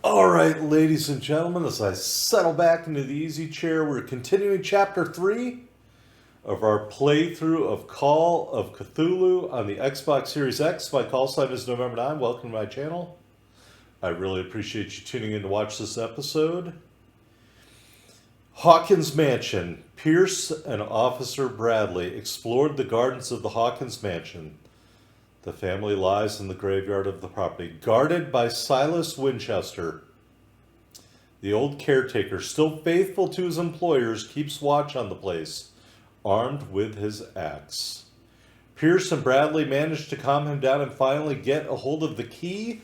All right, ladies and gentlemen, as I settle back into the easy chair, we're continuing Chapter 3 of our playthrough of Call of Cthulhu on the Xbox Series X. My call sign is November 9. Welcome to my channel. I really appreciate you tuning in to watch this episode. Hawkins Mansion. Pierce and Officer Bradley explored the gardens of the Hawkins Mansion. The family lies in the graveyard of the property, guarded by Silas Winchester. The old caretaker, still faithful to his employers, keeps watch on the place, armed with his axe. Pierce and Bradley manage to calm him down and finally get a hold of the key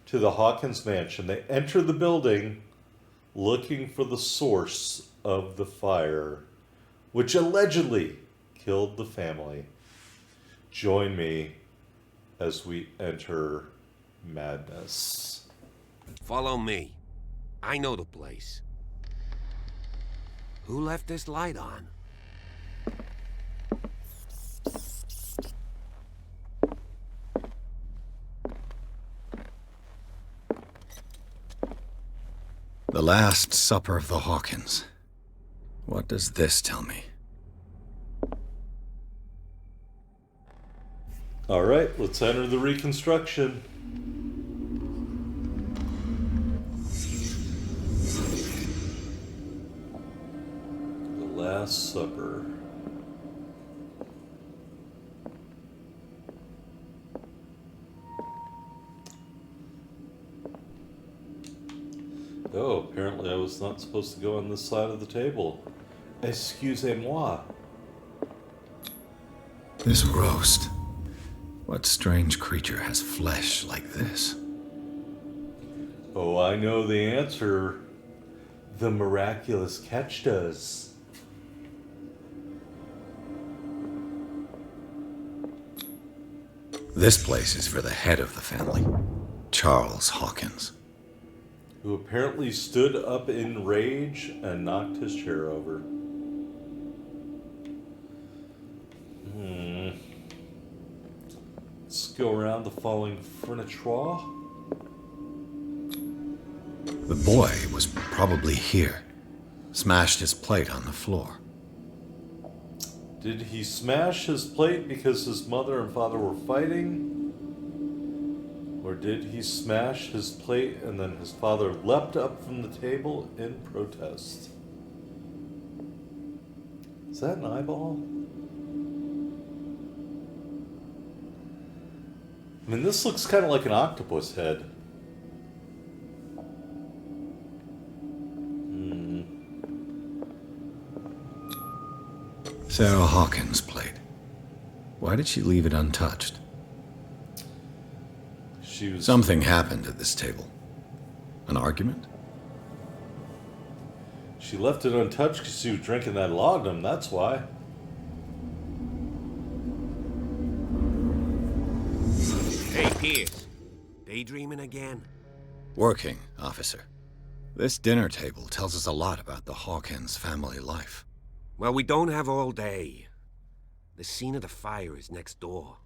to the Hawkins Mansion. They enter the building looking for the source of the fire, which allegedly killed the family. Join me as we enter madness. Follow me. I know the place. Who left this light on? The Last Supper of the Hawkins. What does this tell me? All right, let's enter the reconstruction. The Last Supper. Oh, apparently I was not supposed to go on this side of the table. Excusez-moi. This roast. What strange creature has flesh like this? Oh, I know the answer. The miraculous catch does. This place is for the head of the family, Charles Hawkins. Who apparently stood up in rage and knocked his chair over. Let's go around the falling furniture. The boy was probably here. Smashed his plate on the floor. Did he smash his plate because his mother and father were fighting? Or did he smash his plate and then his father leapt up from the table in protest? Is that an eyeball? I mean, this looks kind of like an octopus head. Sarah Hawkins' plate. Why did she leave it untouched? Something happened at this table. An argument? She left it untouched because she was drinking that laudanum, that's why. Hey, Pierce. Daydreaming again? Working, officer. This dinner table tells us a lot about the Hawkins family life. Well, we don't have all day. The scene of the fire is next door.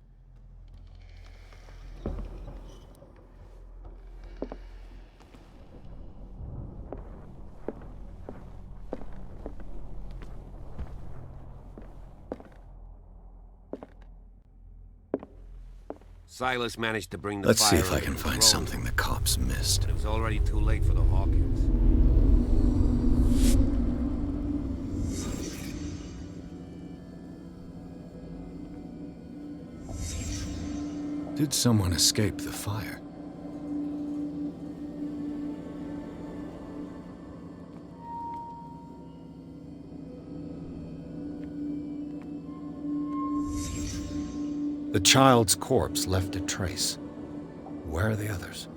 Silas managed to bring the Let's fire see if I can find something the cops missed. It was already too late for the Hawkins. Did someone escape the fire? The child's corpse left a trace. Where are the others?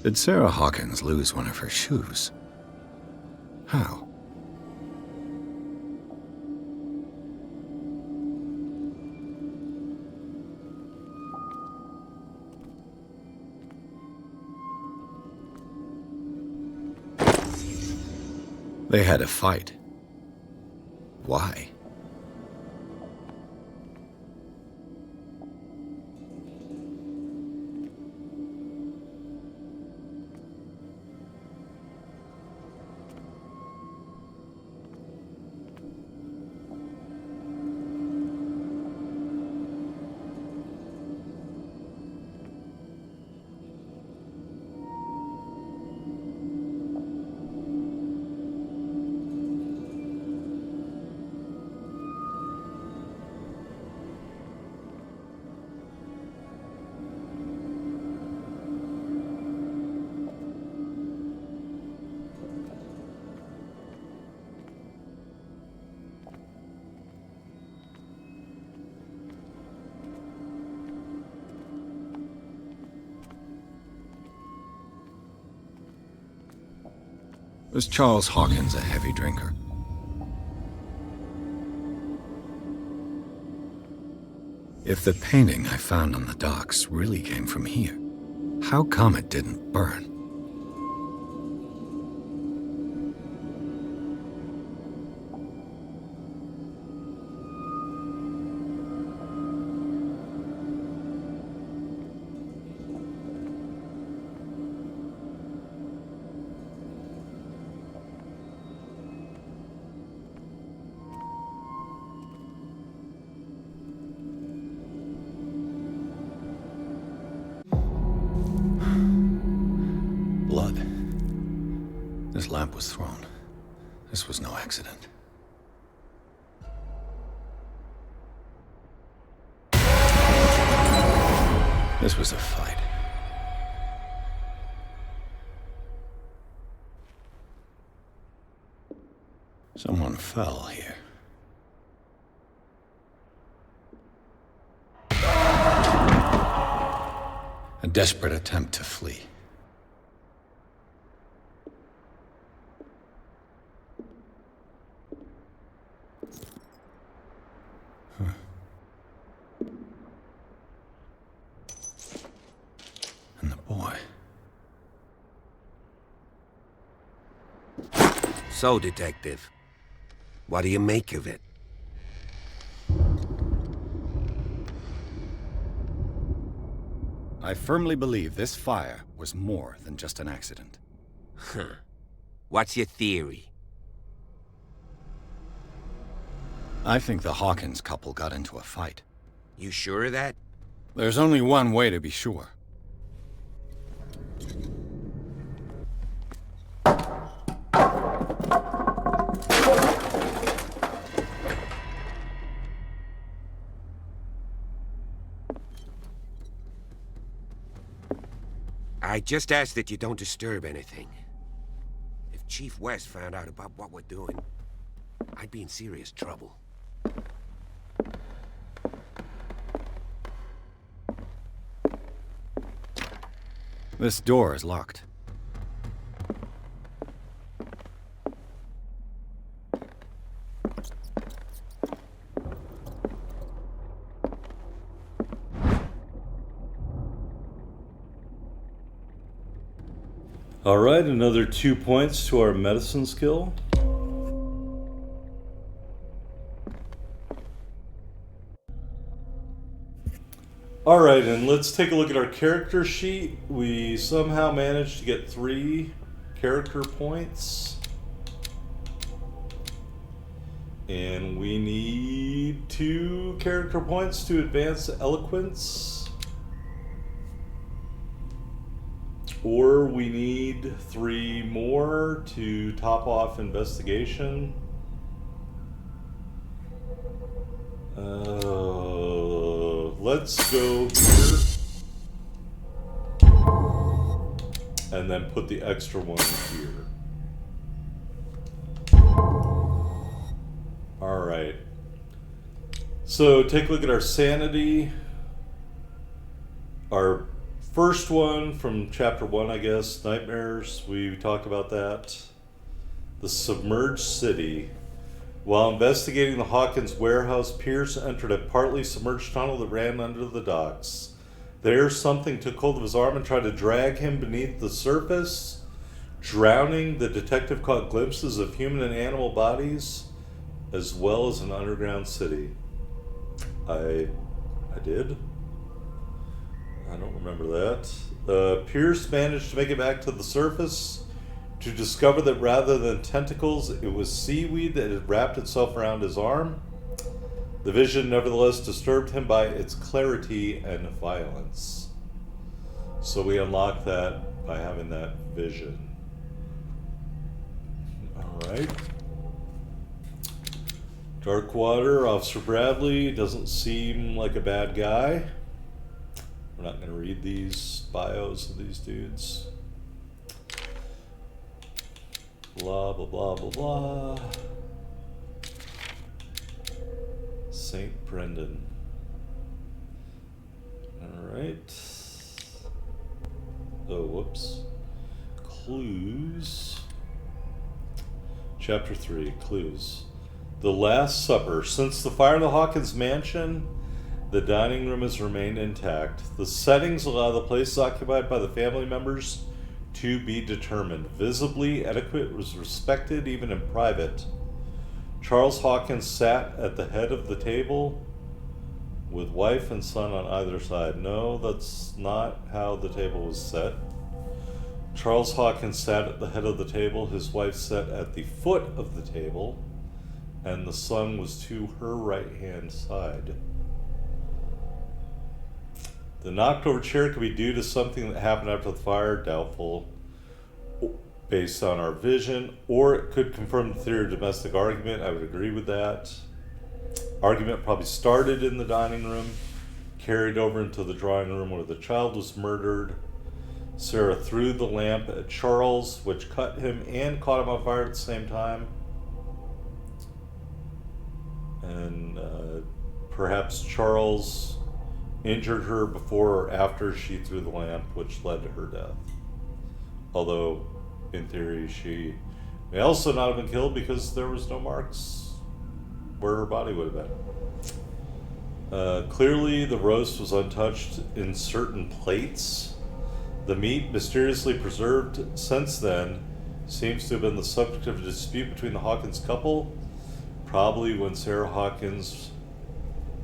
Did Sarah Hawkins lose one of her shoes? How? They had a fight. Why? Was Charles Hawkins a heavy drinker? If the painting I found on the docks really came from here, how come it didn't burn? Blood. This lamp was thrown. This was no accident. This was a fight. Someone fell here. A desperate attempt to flee. And the boy. So, Detective, what do you make of it? I firmly believe this fire was more than just an accident. Huh. What's your theory? I think the Hawkins couple got into a fight. You sure of that? There's only one way to be sure. I just ask that you don't disturb anything. If Chief West found out about what we're doing, I'd be in serious trouble. This door is locked. All right, another 2 points to our medicine skill. All right, and let's take a look at our character sheet. We somehow managed to get 3 character points. And we need 2 character points to advance eloquence. Or we need 3 more to top off investigation. Let's go here. And then put the extra one here. Alright. So take a look at our sanity. Our first one from chapter 1, I guess, nightmares. We talked about that. The submerged city. While investigating the Hawkins warehouse, Pierce entered a partly submerged tunnel that ran under the docks. There, something took hold of his arm and tried to drag him beneath the surface. Drowning, the detective caught glimpses of human and animal bodies, as well as an underground city. I did? I don't remember that. Pierce managed to make it back to the surface to discover that rather than tentacles, it was seaweed that had wrapped itself around his arm. The vision nevertheless disturbed him by its clarity and violence. So we unlock that by having that vision. Alright. Darkwater, Officer Bradley doesn't seem like a bad guy. We're not going to read these bios of these dudes. Blah, blah, blah, blah, blah. St. Brendan. Alright. Oh, whoops. Clues. Chapter 3, Clues. The Last Supper. Since the fire in the Hawkins mansion, the dining room has remained intact. The settings allow the places occupied by the family members to be determined. Visibly, etiquette was respected even in private. Charles Hawkins sat at the head of the table with wife and son on either side. No, that's not how the table was set. Charles Hawkins sat at the head of the table, his wife sat at the foot of the table, and the son was to her right-hand side. The knocked over chair could be due to something that happened after the fire, doubtful, based on our vision, or it could confirm the theory of domestic argument. I would agree with that. Argument probably started in the dining room, carried over into the drawing room where the child was murdered. Sarah threw the lamp at Charles, which cut him and caught him on fire at the same time. And perhaps Charles injured her before or after she threw the lamp, which led to her death. Although, in theory, she may also not have been killed because there was no marks where her body would have been. Clearly, the roast was untouched in certain plates. The meat, mysteriously preserved since then, seems to have been the subject of a dispute between the Hawkins couple, probably when Sarah Hawkins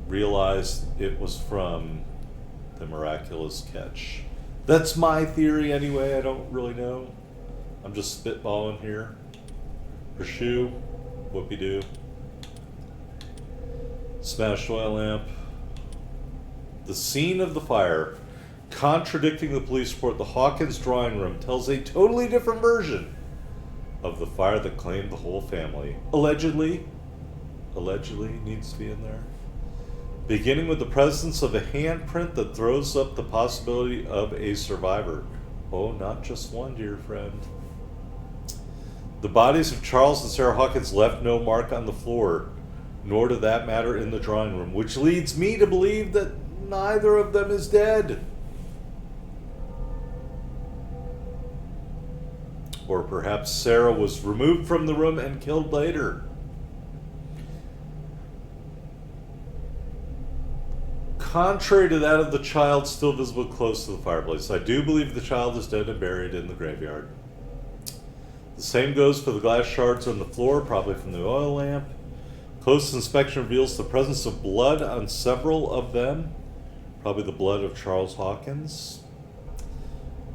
realized it was from the miraculous catch. That's my theory anyway, I don't really know. I'm just spitballing here. Pursue, whoopie-doo. Smashed oil lamp. The scene of the fire, contradicting the police report, the Hawkins drawing room tells a totally different version of the fire that claimed the whole family. Allegedly needs to be in there. Beginning with the presence of a handprint that throws up the possibility of a survivor. Oh, not just one, dear friend. The bodies of Charles and Sarah Hawkins left no mark on the floor, nor to that matter in the drawing room, which leads me to believe that neither of them is dead. Or perhaps Sarah was removed from the room and killed later. Contrary to that of the child still visible close to the fireplace, I do believe the child is dead and buried in the graveyard. The same goes for the glass shards on the floor, probably from the oil lamp. Close inspection reveals the presence of blood on several of them, probably the blood of Charles Hawkins.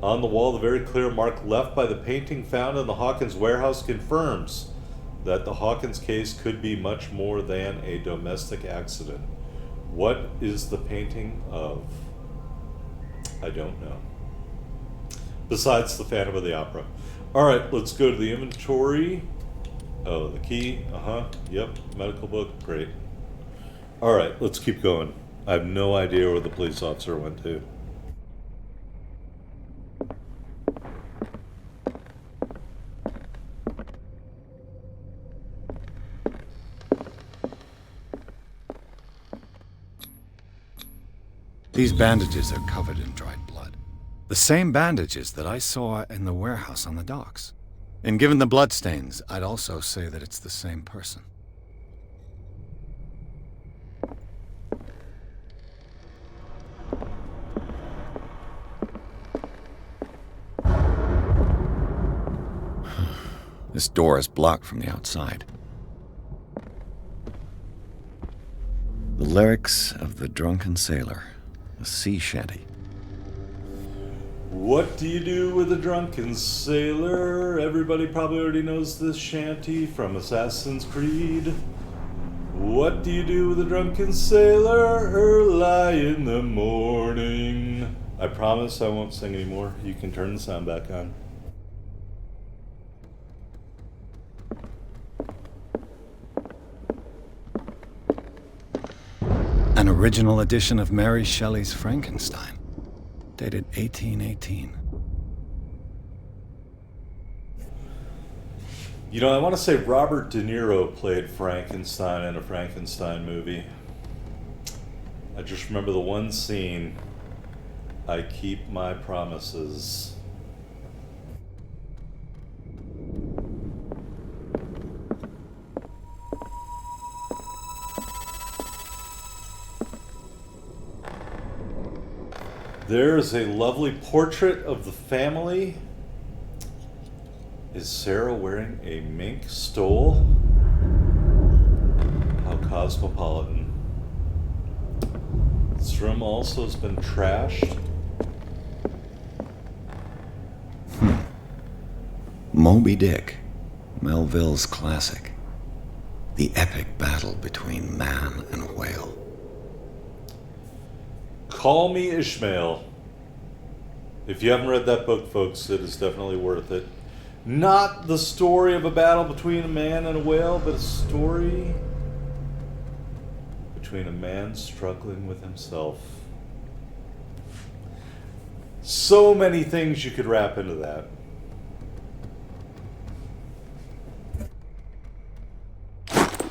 On the wall, the very clear mark left by the painting found in the Hawkins warehouse confirms that the Hawkins case could be much more than a domestic accident. What is the painting of? I don't know. Besides the Phantom of the Opera. Alright, let's go to the inventory. Oh, the key. Yep. Medical book. Great. Alright, let's keep going. I have no idea where the police officer went to. These bandages are covered in dried blood. The same bandages that I saw in the warehouse on the docks. And given the bloodstains, I'd also say that it's the same person. This door is blocked from the outside. The lyrics of the Drunken Sailor, a sea shanty. What do you do with a drunken sailor? Everybody probably already knows this shanty from Assassin's Creed. What do you do with a drunken sailor early in the morning? I promise I won't sing anymore. You can turn the sound back on. An original edition of Mary Shelley's Frankenstein, dated 1818. You know, I want to say Robert De Niro played Frankenstein in a Frankenstein movie. I just remember the one scene, I keep my promises. There is a lovely portrait of the family. Is Sarah wearing a mink stole? How cosmopolitan. This room also has been trashed. Moby Dick, Melville's classic. The epic battle between man and whale. Call Me Ishmael. If you haven't read that book, folks, it is definitely worth it. Not the story of a battle between a man and a whale, but a story between a man struggling with himself. So many things you could wrap into that.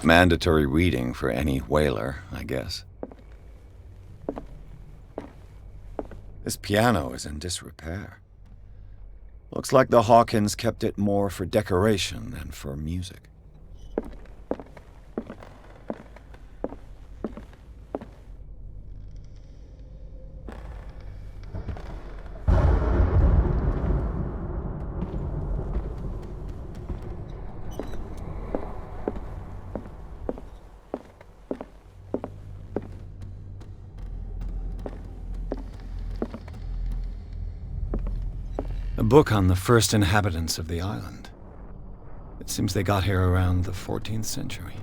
Mandatory reading for any whaler, I guess. This piano is in disrepair. Looks like the Hawkins kept it more for decoration than for music. A book on the first inhabitants of the island. It seems they got here around the 14th century.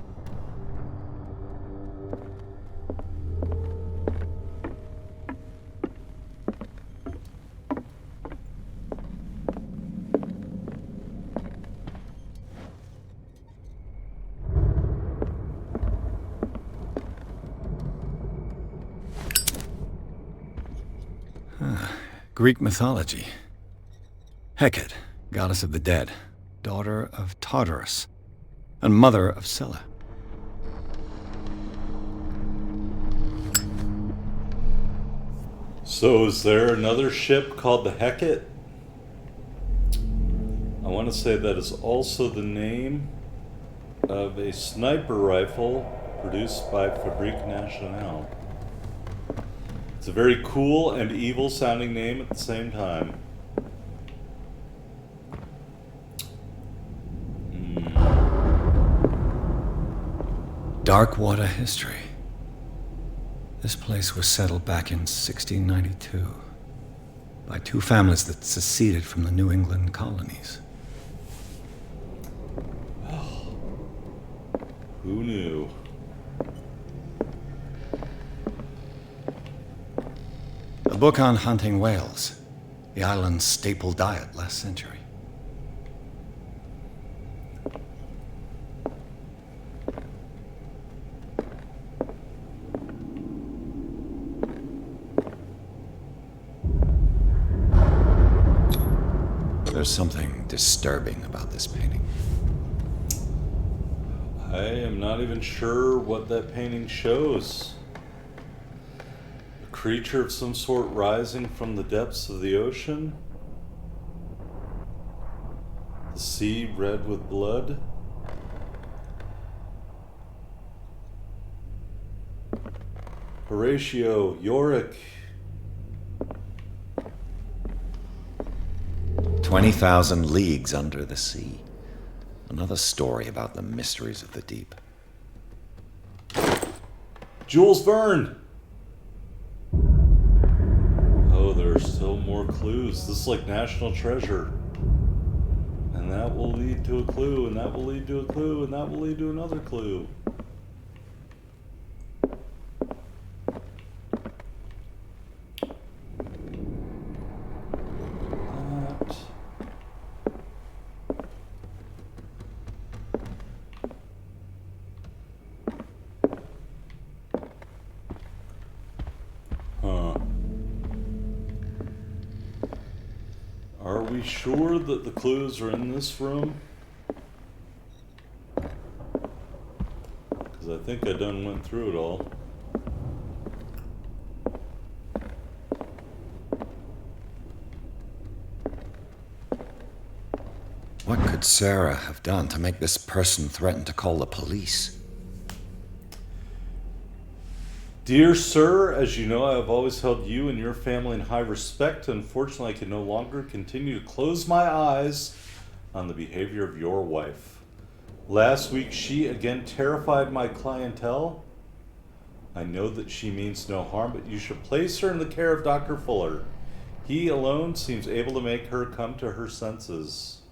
Greek mythology. Hecate, goddess of the dead, daughter of Tartarus, and mother of Scylla. So is there another ship called the Hecate? I want to say that is also the name of a sniper rifle produced by Fabrique Nationale. It's a very cool and evil sounding name at the same time. Darkwater history. This place was settled back in 1692 by two families that seceded from the New England colonies. Who knew? A book on hunting whales, the island's staple diet last century. There's something disturbing about this painting. I am not even sure what that painting shows. A creature of some sort rising from the depths of the ocean? The sea red with blood? Horatio, Yorick. 20,000 leagues under the sea. Another story about the mysteries of the deep. Jules Verne! Oh, there are still more clues. This is like National Treasure. And that will lead to a clue, and that will lead to a clue, and that will lead to another clue. Are we sure that the clues are in this room? Because I think I done went through it all. What could Sarah have done to make this person threaten to call the police? Dear sir, as you know, I have always held you and your family in high respect. Unfortunately, I can no longer continue to close my eyes on the behavior of your wife. Last week, she again terrified my clientele. I know that she means no harm, but you should place her in the care of Dr. Fuller. He alone seems able to make her come to her senses.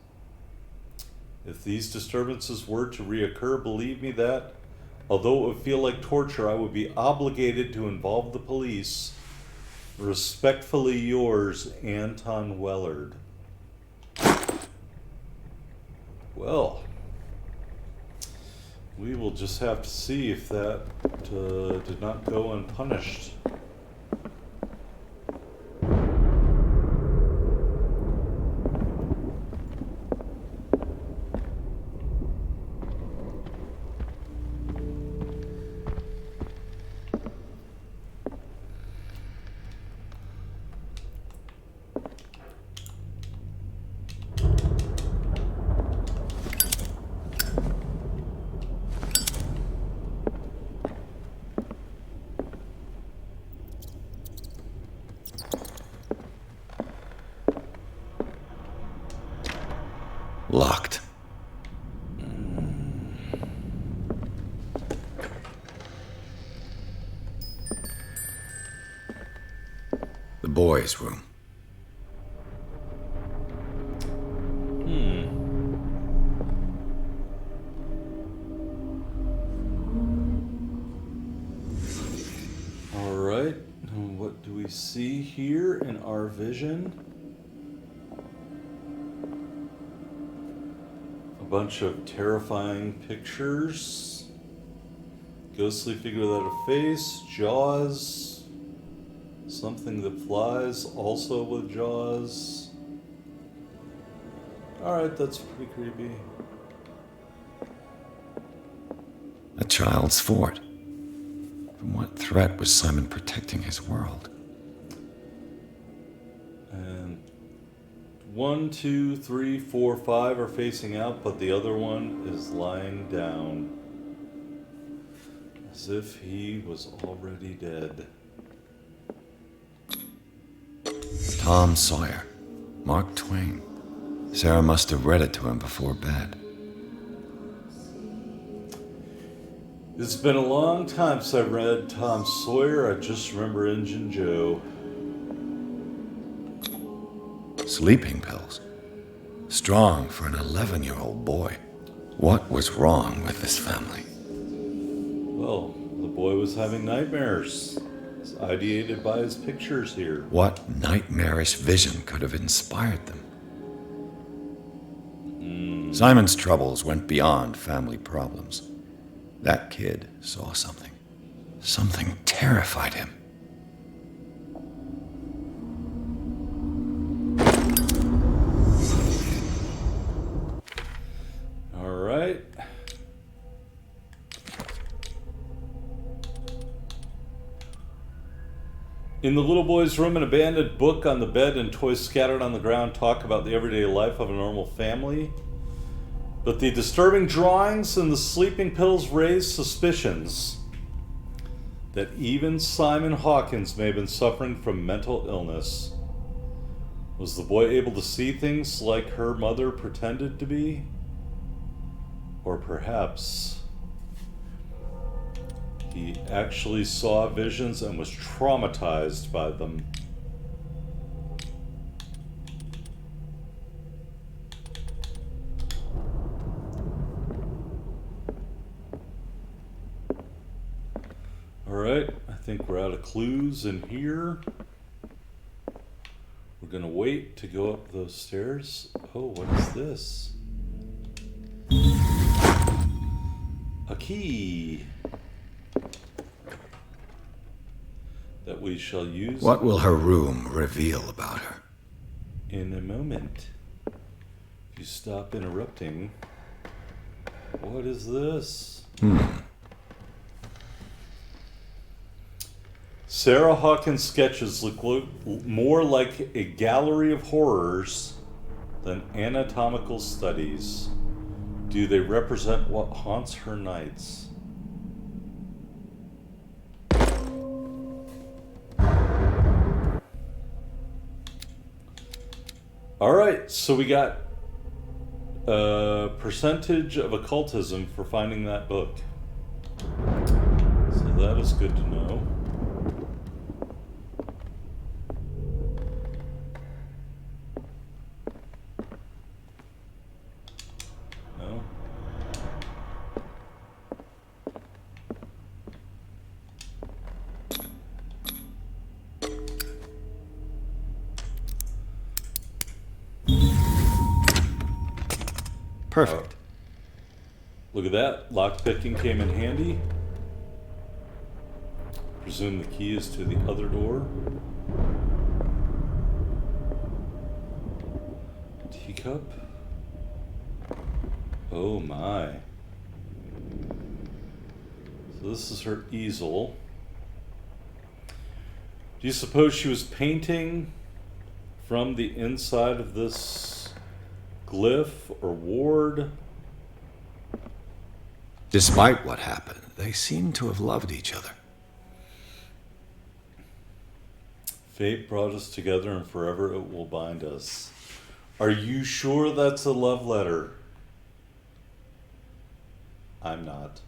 If these disturbances were to reoccur, believe me that, although it would feel like torture, I would be obligated to involve the police. Respectfully yours, Anton Wellard. Well, we will just have to see if that did not go unpunished. Locked. The boys' room. All right, what do we see here in our vision? A bunch of terrifying pictures. Ghostly figure without a face, jaws, something that flies, also with jaws. Alright, that's pretty creepy. A child's fort. From what threat was Simon protecting his world? And 1, 2, 3, 4, 5 are facing out, but the other one is lying down. As if he was already dead. Tom Sawyer. Mark Twain. Sarah must have read it to him before bed. It's been a long time since I read Tom Sawyer. I just remember Injun Joe. Sleeping pills. Strong for an 11-year-old boy. What was wrong with this family? Well, the boy was having nightmares. It's ideated by his pictures here. What nightmarish vision could have inspired them? Simon's troubles went beyond family problems. That kid saw something. Something terrified him. All right. In the little boy's room, an abandoned book on the bed and toys scattered on the ground talk about the everyday life of a normal family. But the disturbing drawings and the sleeping pills raise suspicions that even Simon Hawkins may have been suffering from mental illness. Was the boy able to see things like her mother pretended to be? Or perhaps he actually saw visions and was traumatized by them. Alright, I think we're out of clues in here. We're gonna wait to go up those stairs. Oh, what is this? A key that we shall use. What will her room reveal about her? In a moment. If you stop interrupting. What is this? Sarah Hawkins' sketches look more like a gallery of horrors than anatomical studies. Do they represent what haunts her nights? Alright, so we got a percentage of occultism for finding that book. So that is good to know. No? Perfect. Look at that. Lockpicking came in handy. Presume the key is to the other door. Teacup. Oh my. So this is her easel. Do you suppose she was painting from the inside of this glyph or ward? Despite what happened, they seem to have loved each other. Fate brought us together and forever it will bind us. Are you sure that's a love letter? I'm not.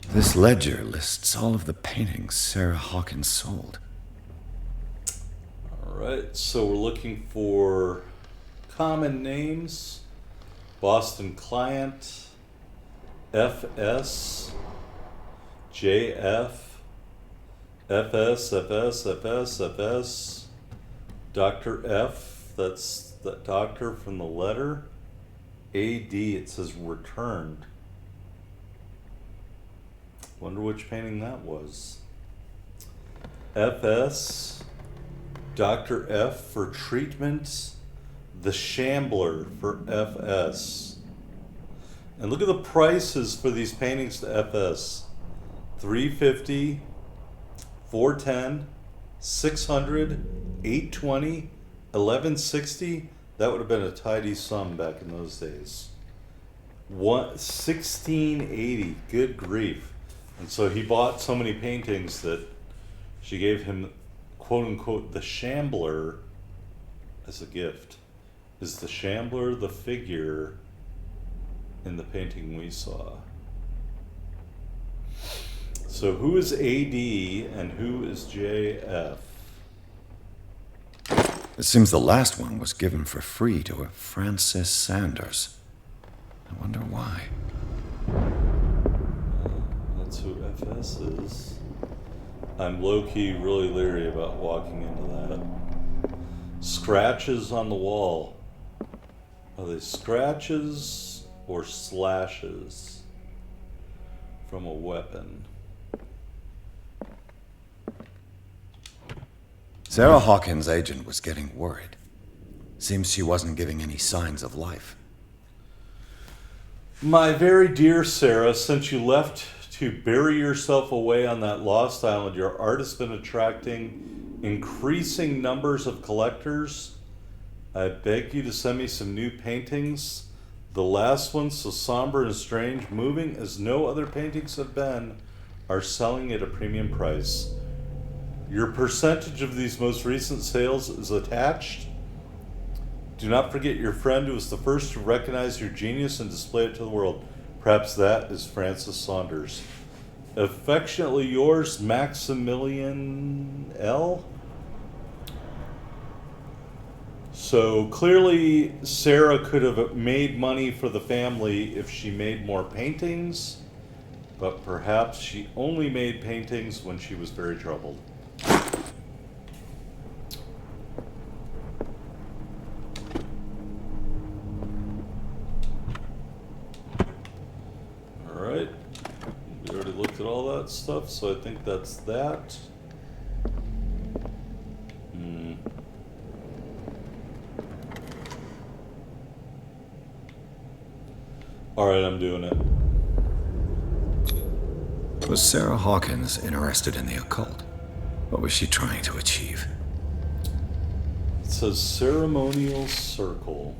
This ledger lists all of the paintings Sarah Hawkins sold. Alright, so we're looking for common names. Boston Client, FS, JF, FS, FS, FS, FS, Dr. F, that's the doctor from the letter. AD, it says returned. Wonder which painting that was. FS, Dr. F for treatment, the Shambler for FS. And look at the prices for these paintings to FS. $350, $410, $600, $820, $1160. That would have been a tidy sum back in those days. $1680, good grief. And so he bought so many paintings that she gave him, quote unquote, the Shambler as a gift. Is the Shambler the figure in the painting we saw? So who is AD and who is JF? It seems the last one was given for free to a Francis Sanders. I wonder why. That's who FS is. I'm low-key really leery about walking into that. Scratches on the wall. Are they scratches or slashes from a weapon? Sarah Hawkins' agent was getting worried. Seems she wasn't giving any signs of life. My very dear Sarah, since you left to bury yourself away on that lost island, your art has been attracting increasing numbers of collectors. I beg you to send me some new paintings. The last ones, so somber and strange, moving as no other paintings have been, are selling at a premium price. Your percentage of these most recent sales is attached. Do not forget your friend who was the first to recognize your genius and display it to the world. Perhaps that is Francis Saunders. Affectionately yours, Maximilian L. So clearly Sarah could have made money for the family if she made more paintings, but perhaps she only made paintings when she was very troubled. Alright, we already looked at all that stuff, so I think that's that. Alright, I'm doing it. Was Sarah Hawkins interested in the occult? What was she trying to achieve? It says ceremonial circle.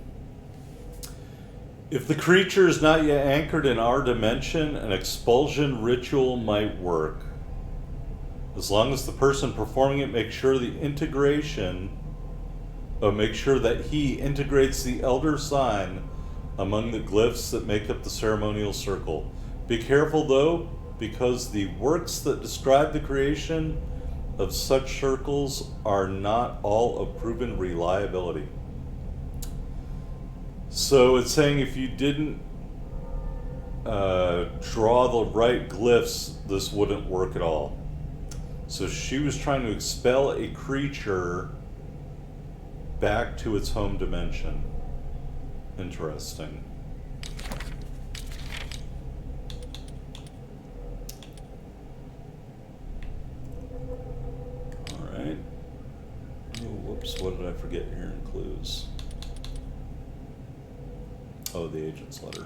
If the creature is not yet anchored in our dimension, an expulsion ritual might work. As long as the person performing it makes sure that he integrates the elder sign among the glyphs that make up the ceremonial circle. Be careful though, because the works that describe the creation of such circles are not all of proven reliability. So it's saying if you didn't draw the right glyphs, this wouldn't work at all. So she was trying to expel a creature back to its home dimension. Interesting. Alright. Oh, whoops, what did I forget here in clues? Oh, the agent's letter.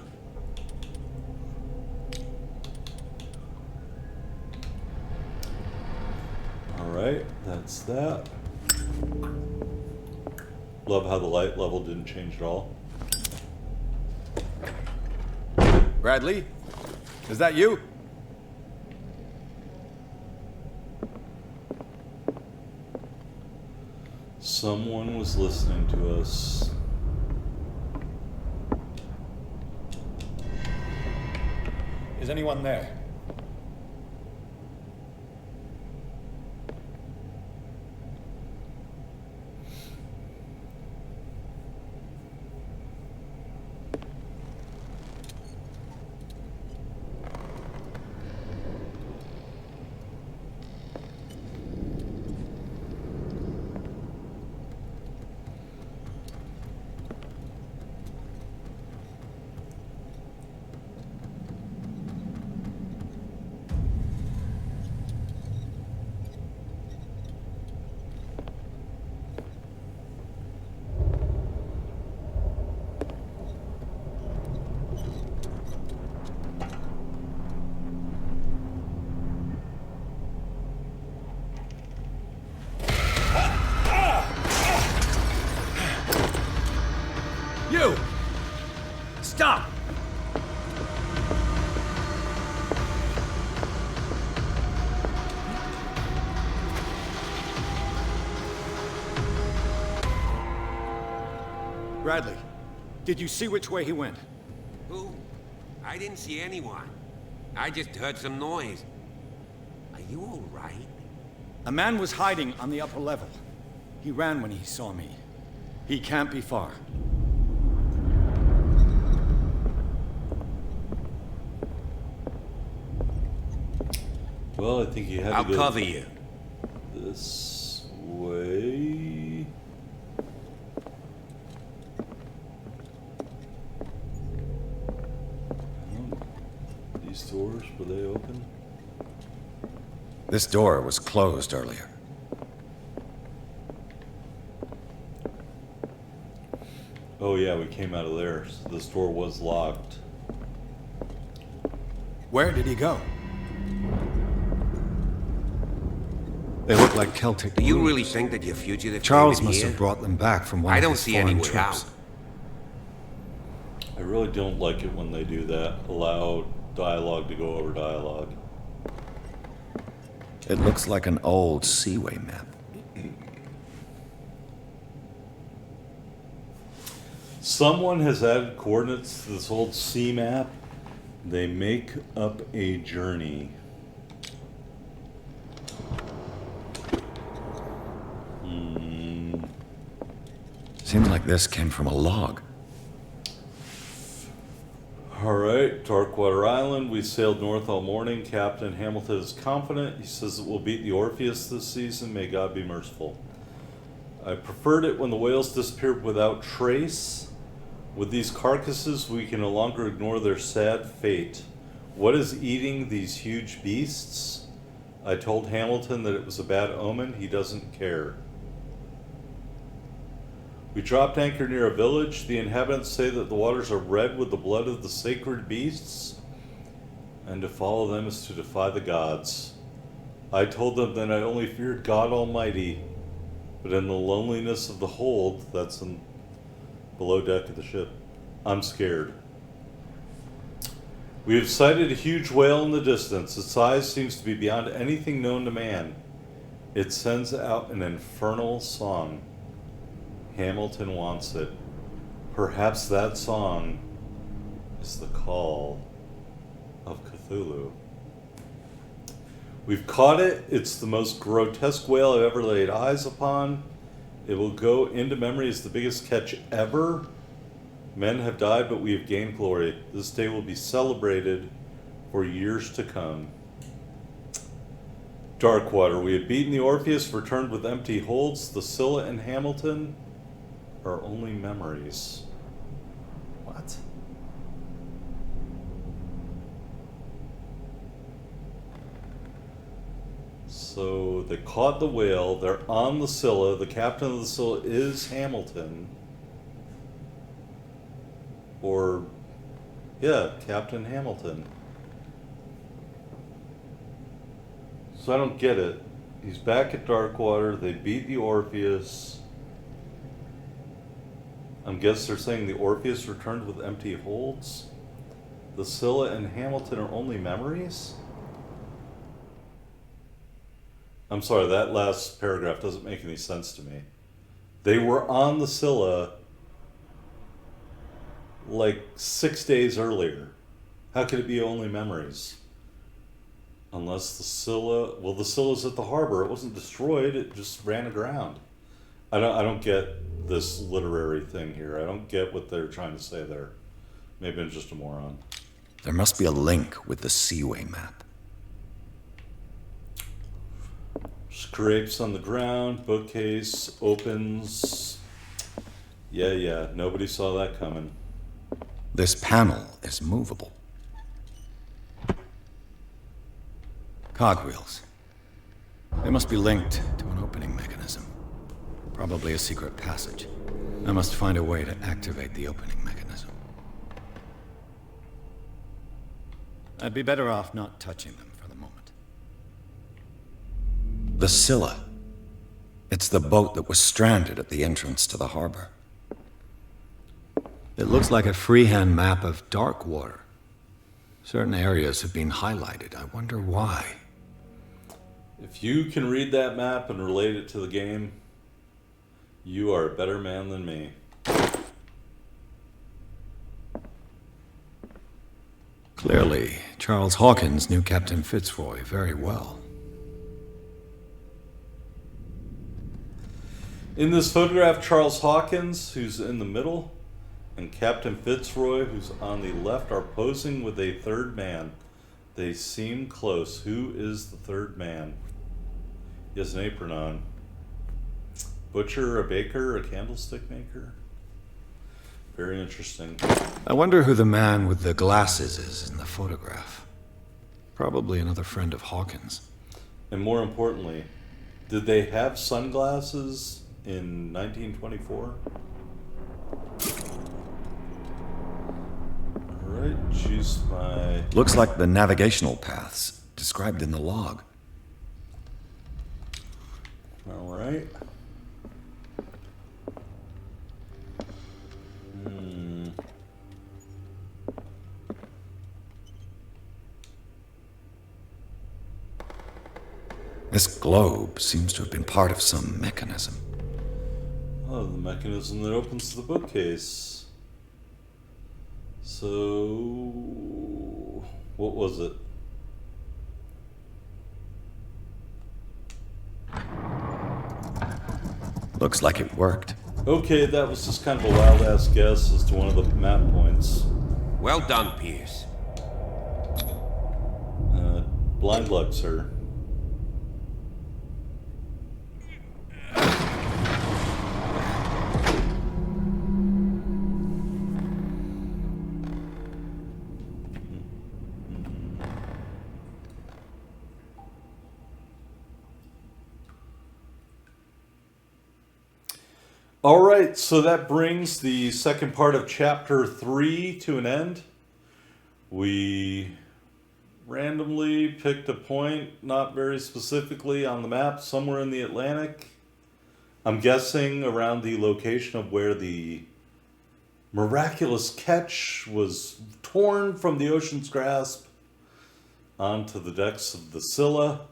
Alright, that's that. Love how the light level didn't change at all. Bradley? Is that you? Someone was listening to us. Is anyone there? You! Stop! Bradley, did you see which way he went? Who? I didn't see anyone. I just heard some noise. Are you all right? A man was hiding on the upper level. He ran when he saw me. He can't be far. Well, I think you had I'll to go cover you. this way. These doors, were they open? This door was closed earlier. Oh yeah, we came out of there. So this door was locked. Where did he go? They look like Celtic. Do you runes. really think that your fugitive Charles came in must here? have brought them back from one I of don't his see any foreign way trips. out. I really don't like it when they do that. Allow dialogue to go over dialogue. It looks like an old seaway map. Someone has added coordinates to this old sea map. They make up a journey. Seems like this came from a log. Alright, Darkwater Island. We sailed north all morning. Captain Hamilton is confident. He says that we'll beat the Orpheus this season. May God be merciful. I preferred it when the whales disappeared without trace. With these carcasses, we can no longer ignore their sad fate. What is eating these huge beasts? I told Hamilton that it was a bad omen. He doesn't care. We dropped anchor near a village. The inhabitants say that the waters are red with the blood of the sacred beasts, and to follow them is to defy the gods. I told them that I only feared God Almighty, but in the loneliness of the hold, that's in below deck of the ship, I'm scared. We have sighted a huge whale in the distance. Its size seems to be beyond anything known to man. It sends out an infernal song. Hamilton wants it. Perhaps that song is the call of Cthulhu. We've caught it. It's the most grotesque whale I've ever laid eyes upon. It will go into memory as the biggest catch ever. Men have died, but we have gained glory. This day will be celebrated for years to come. Darkwater. We have beaten the Orpheus, returned with empty holds. The Scylla and Hamilton are only memories. What? So they caught the whale. They're on the Scylla. The captain of the Scylla is Hamilton. Or, yeah, Captain Hamilton. So I don't get it. He's back at Darkwater. They beat the Orpheus. I guess they're saying the Orpheus returned with empty holds. The Scylla and Hamilton are only memories? I'm sorry, that last paragraph doesn't make any sense to me. They were on the Scylla like 6 days earlier. How could it be only memories? Unless the Scylla, well, the Scylla's at the harbor. It wasn't destroyed. It just ran aground. I don't get this literary thing here. I don't get what they're trying to say there. Maybe I'm just a moron. There must be a link with the seaway map. Scrapes on the ground, bookcase opens. Yeah, nobody saw that coming. This panel is movable. Cogwheels. They must be linked to an opening mechanism. Probably a secret passage. I must find a way to activate the opening mechanism. I'd be better off not touching them for the moment. The Scylla. It's the boat that was stranded at the entrance to the harbor. It looks like a freehand map of Darkwater. Certain areas have been highlighted. I wonder why. If you can read that map and relate it to the game, you are a better man than me. Clearly, Charles Hawkins knew Captain Fitzroy very well. In this photograph, Charles Hawkins, who's in the middle, and Captain Fitzroy, who's on the left, are posing with a third man. They seem close. Who is the third man? He has an apron on. Butcher, a baker, a candlestick maker? Very interesting. I wonder who the man with the glasses is in the photograph. Probably another friend of Hawkins. And more importantly, did they have sunglasses in 1924? Alright, choose my... Looks like the navigational paths described in the log. Alright. This globe seems to have been part of some mechanism. Oh, the mechanism that opens the bookcase. So, what was it? Looks like it worked. Okay, that was just kind of a wild-ass guess as to one of the map points. Well done, Pierce. Blind luck, sir. All right, so that brings the second part of chapter 3 to an end. We randomly picked a point, not very specifically on the map, somewhere in the Atlantic. I'm guessing around the location of where the miraculous catch was torn from the ocean's grasp onto the decks of the Scylla,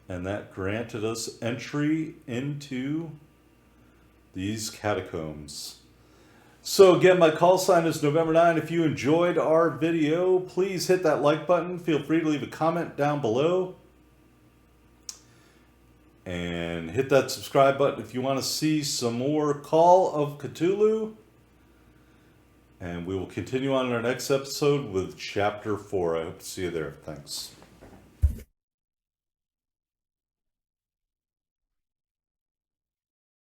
and that granted us entry into these catacombs. So again, my call sign is November 9. If you enjoyed our video, please hit that like button. Feel free to leave a comment down below. And hit that subscribe button if you want to see some more Call of Cthulhu. And we will continue on in our next episode with Chapter 4. I hope to see you there. Thanks.